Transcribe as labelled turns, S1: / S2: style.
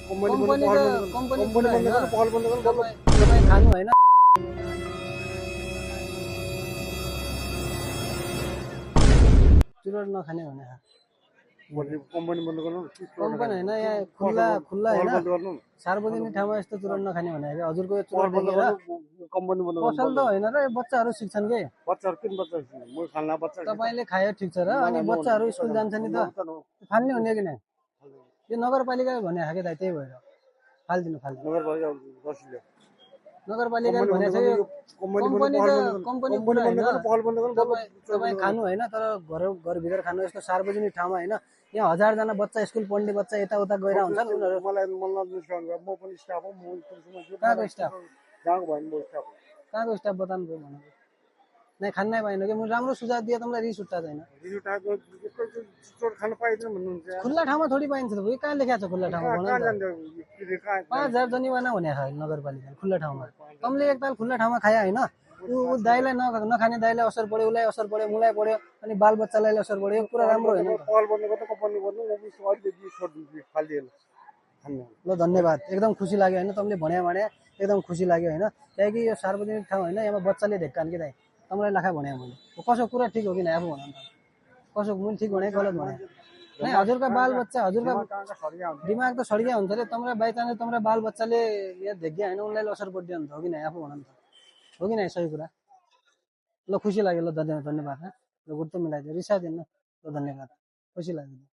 S1: Company त company
S2: company बन्द गर्नु पहल बन्द गर्नु
S1: तपाईँ खानु होइन चुरोट नखाने भने
S2: कम्पनी बन्द गर्नु
S1: कम्पनी होइन यहाँ खुल्ला खुल्ला
S2: पहल
S1: होइन
S2: बन्द गर्नु
S1: सार्वजनिक ठाउँमा यस्तो चुरोट नखाने भने हजुरको यो
S2: पहल
S1: चुरोट
S2: बन्द
S1: देखेर
S2: गर्नु कम्पनी बन्द गर्नु
S1: पसल त होइन र यो बच्चाहरू सिक्छन् के
S2: बच्चाहरू किन बच्चा म खाल्ना बच्चा
S1: तपाईँले खायो ठिक छ र अनि बच्चाहरू स्कुल जान्छ नि त फाल्ने हुने कि नै यो नगरपालिकाले भने खाके दाइ त्यही भएर फालिदिनु
S2: नगरपालिका रसिलो
S1: नगरपालिकाले भनेको छ यो कम्पनी त कम्पनी कुरा होइन
S2: पहल बन्द गर्नु
S1: तपाईँ खानु होइन तर घरभित्र खानु यस्तो सार्वजनिक ठाउँमा होइन यहाँ 1000 जना बच्चा स्कुल पढ्ने बच्चा यताउता गएर हुन्छन् उनीहरू
S2: मलाई म पनि स्टाफ हो म
S1: कहाँको स्टाफ
S2: गाउँको भयो म स्टाफ
S1: कहाँको स्टाफ बताउनु भयो भनेको नै खानै पाएन कि मैले राम्रो सुझाव दिए तपाईँलाई रिस उठ्टा छैन
S2: रिजुटाको चोट खान पाइदैन भन्नुहुन्छ
S1: खुल्ला ठाउँमा थोडी पाइन्छ त कहाँ लेखाएको छ खुल्ला ठाउँमा
S2: कहाँ
S1: भन
S2: जान्छ कहाँ
S1: 5000 जनिवाना हुने खायो नगरपालिकाले खुल्ला ठाउँमा तँले एकताल खुल्ला ठाउँमा खाया होइन ऊ दाइलाई नखाने दाइलाई असर पर्यो उसलाई असर पर्यो मुलाई पर्यो अनि बालबच्चालाई असर पर्यो यो कुरा राम्रो होइन नि त।
S2: पहल बन्द गर्नु कम्पनी गर्नु म पनि अलिकति छोडिदिन्छु फालिदिएन खानु
S1: ल धन्यवाद एकदम खुसी लाग्यो होइन तपाईँले भने एकदम खुसी लाग्यो होइन किनकि यो सार्वजनिक ठाउँ होइन यहाँ बच्चाले धेक्कान कि दाइ तपाईँलाई लाखा भने मैले कसो कुरा ठिक हो कि नै आफू भन त कसो मैले ठिक भने गलत भने नै हजुरका बालबच्चा हजुरका
S2: कहाँका सरिया हुन्छ
S1: दिमाग त सड्किया हुन्छ रे तपाईँलाई बाइचान्स तपाईँलाई बालबच्चाले यहाँ देख्या होइन उनलाई असर पर्दियो नि त हो कि नै आफू भन त हो कि नै सही कुरा ल खुसी लाग्यो ल धन्यवाद ल गुड त मिलाइदियो रिसाइदिनु ल धन्यवाद खुसी लाग्यो